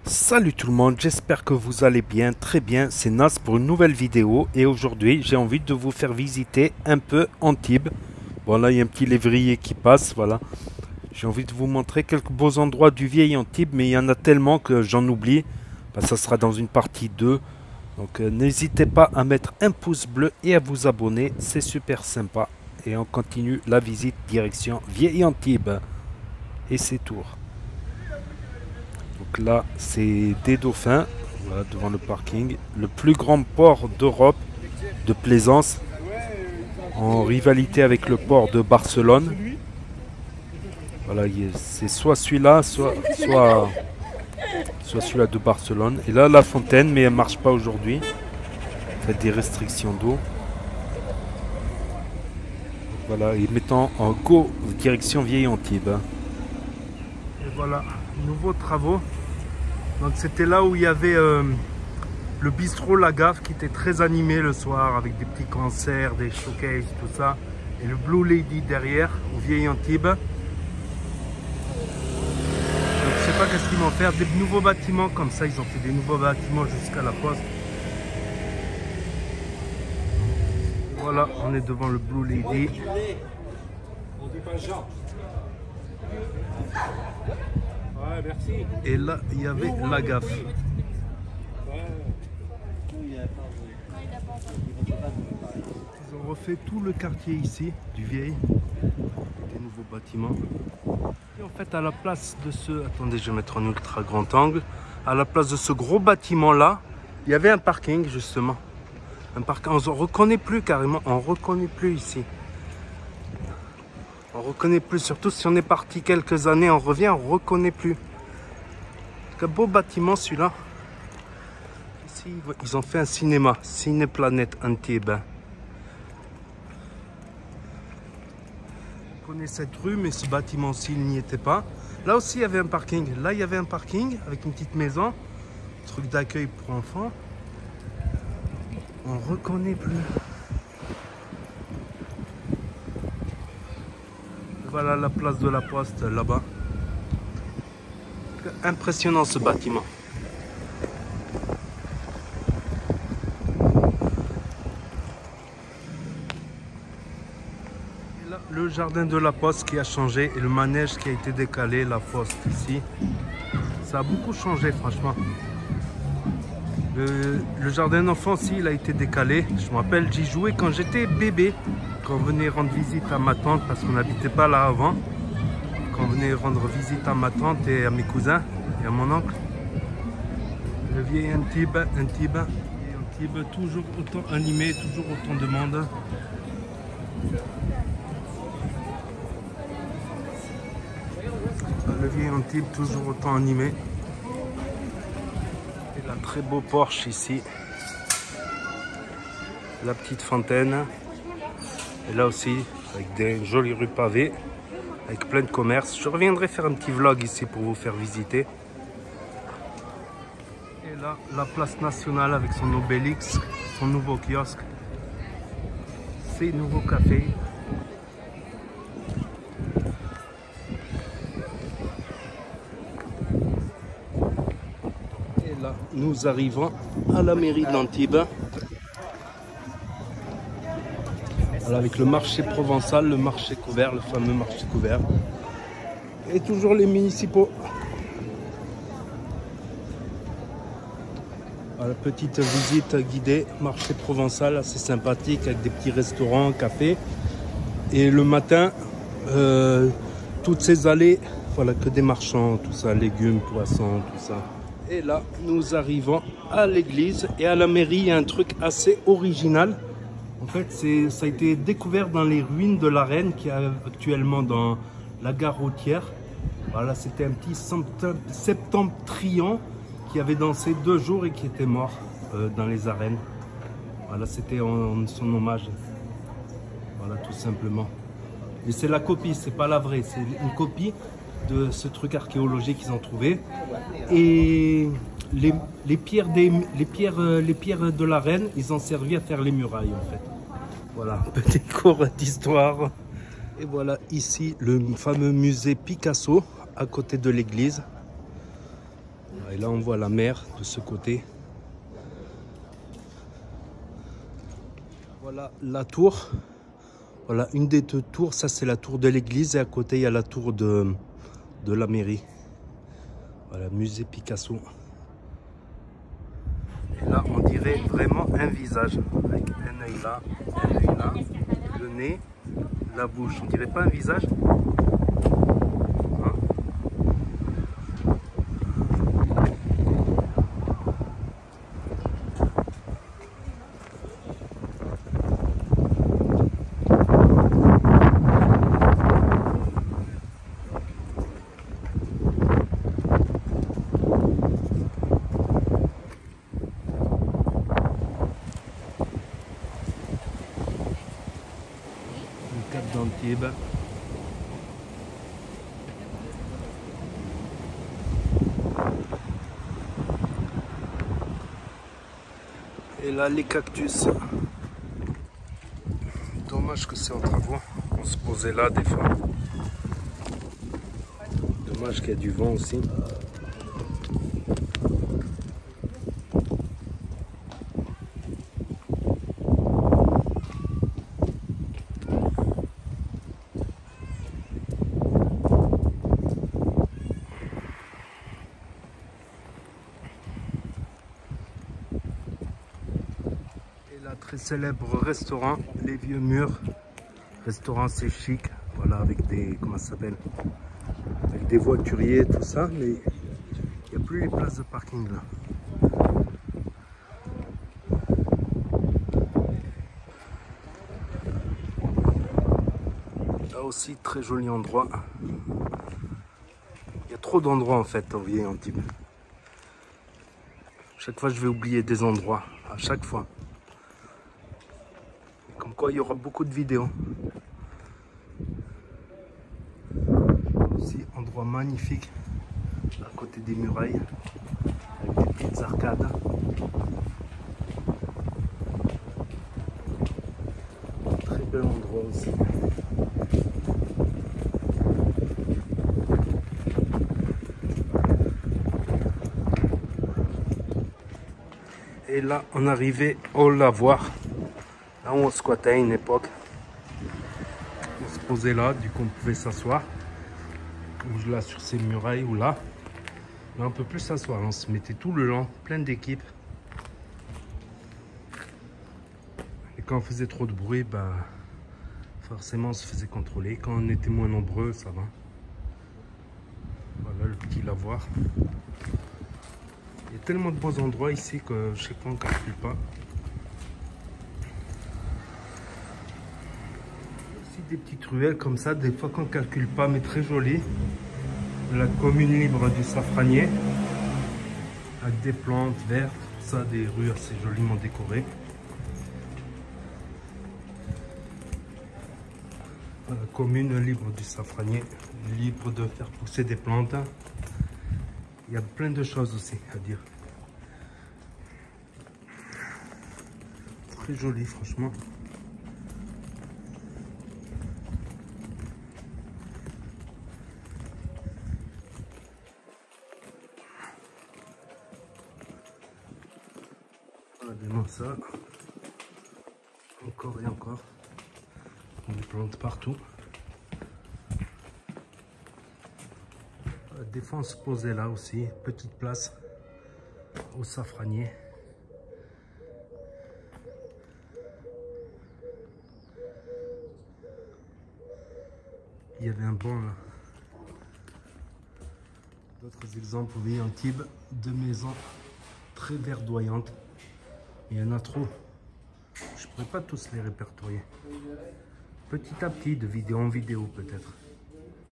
Salut tout le monde, j'espère que vous allez bien, très bien, c'est Nas pour une nouvelle vidéo et aujourd'hui j'ai envie de vous faire visiter un peu Antibes. Voilà, il y a un petit lévrier qui passe, voilà. J'ai envie de vous montrer quelques beaux endroits du vieil Antibes, mais il y en a tellement que j'en oublie. Bah, ça sera dans une partie 2. Donc n'hésitez pas à mettre un pouce bleu et à vous abonner, c'est super sympa. Et on continue la visite direction vieil Antibes et ses tours. Donc là, c'est des dauphins, voilà, devant le parking. Le plus grand port d'Europe de plaisance, en rivalité avec le port de Barcelone. Voilà, c'est soit celui-là, soit celui-là de Barcelone. Et là, la fontaine, mais elle ne marche pas aujourd'hui. Il y a des restrictions d'eau. Voilà, et mettant en go direction vieil Antibes. Et voilà, nouveaux travaux. Donc c'était là où il y avait le bistrot La Gaffe qui était très animé le soir avec des petits concerts, des showcases, tout ça. Et le Blue Lady derrière, au vieil Antibes. Donc je sais pas qu'est-ce qu'ils vont faire, des nouveaux bâtiments comme ça, ils ont fait des nouveaux bâtiments jusqu'à la poste. Voilà, on est devant le Blue Lady. Et là, il y avait La Gaffe. Ils ont refait tout le quartier ici, du vieil, des nouveaux bâtiments. Et en fait, à la place de ce... Attendez, je vais mettre en ultra grand angle. À la place de ce gros bâtiment-là, il y avait un parking, justement. Un parking, on ne reconnaît plus carrément, on ne reconnaît plus ici. On ne reconnaît plus, surtout si on est parti quelques années, on revient, on ne reconnaît plus. Un beau bâtiment celui-là. Ici, ils ont fait un cinéma, Cinéplanète Antibes. Je connais cette rue, mais ce bâtiment-ci, il n'y était pas. Là aussi, il y avait un parking. Là, il y avait un parking avec une petite maison. Truc d'accueil pour enfants. On ne reconnaît plus. Voilà la place de la Poste, là-bas. Impressionnant ce bâtiment. Et là, le jardin de la Poste qui a changé et le manège qui a été décalé, la Poste ici. Ça a beaucoup changé franchement. Le jardin d'enfants aussi, il a été décalé. Je me rappelle, j'y jouais quand j'étais bébé. Quand on venait rendre visite à ma tante, parce qu'on n'habitait pas là avant. Quand on venait rendre visite à ma tante et à mes cousins et à mon oncle. Le vieil Antibes, toujours autant animé, toujours autant de monde. Le vieil Antibes, toujours autant animé. Et la très beau porche ici. La petite fontaine. Et là aussi, avec des jolies rues pavées, avec plein de commerces. Je reviendrai faire un petit vlog ici pour vous faire visiter. Et là, la place nationale avec son obélix, son nouveau kiosque, ses nouveaux cafés. Et là, nous arrivons à la mairie d'Antibes. Voilà, avec le marché provençal, le marché couvert, le fameux marché couvert. Et toujours les municipaux. Voilà, petite visite guidée, marché provençal, assez sympathique, avec des petits restaurants, cafés. Et le matin, toutes ces allées, voilà, que des marchands, tout ça, légumes, poissons, tout ça. Et là, nous arrivons à l'église et à la mairie, il y a un truc assez original. En fait, ça a été découvert dans les ruines de l'arène qui est actuellement dans la gare routière. Voilà, c'était un petit septentrion qui avait dansé 2 jours et qui était mort dans les arènes. Voilà, c'était en son hommage. Voilà, tout simplement. Et c'est la copie, c'est pas la vraie, c'est une copie de ce truc archéologique qu'ils ont trouvé. Et les pierres de l'arène, ils ont servi à faire les murailles en fait. Voilà, petit cours d'histoire. Et voilà ici le fameux musée Picasso à côté de l'église. Et là, on voit la mer de ce côté. Voilà la tour. Voilà, une des deux tours. Ça, c'est la tour de l'église. Et à côté, il y a la tour de la mairie. Voilà, musée Picasso. Et là, on dirait vraiment un visage. Avec un œil là, le nez, la bouche. On dirait pas un visage. Cap d'Antibes. Et là, les cactus. Dommage que c'est en travaux. On se posait là des fois. Dommage qu'il y a du vent aussi. Très célèbre restaurant, les Vieux Murs. Restaurant, c'est chic, voilà, avec des, comment ça s'appelle, avec des voituriers, tout ça, mais il n'y a plus les places de parking là. Là aussi, très joli endroit. Il y a trop d'endroits en fait, au Vieil Antibes. Chaque fois, je vais oublier des endroits, à chaque fois. Comme quoi, il y aura beaucoup de vidéos. Aussi, endroit magnifique, à côté des murailles, avec des petites arcades. Très bel endroit aussi. Et là, on arrivait au lavoir. Là où on squattait à une époque. On se posait là, du coup on pouvait s'asseoir. Ou là sur ces murailles ou là. Là on peut plus s'asseoir, on se mettait tout le long, plein d'équipes. Et quand on faisait trop de bruit, bah forcément on se faisait contrôler. Quand on était moins nombreux, ça va. Voilà le petit lavoir. Il y a tellement de beaux endroits ici que chaque fois on ne calcule pas. Des petites ruelles comme ça, des fois qu'on ne calcule pas, mais très jolies. La commune libre du Safranier, avec des plantes vertes, tout ça, des rues assez joliment décorées. La commune libre du Safranier, libre de faire pousser des plantes. Il y a plein de choses aussi à dire. Très joli, franchement. Voilà, ça. Encore et encore. Des plantes partout. Des fois on se posait là aussi, petite place au Safranier. Il y avait un banc là. D'autres exemples, vous voyez Antibes, de maisons très verdoyantes. Il y en a trop. Je ne pourrais pas tous les répertorier. Petit à petit, de vidéo en vidéo peut-être.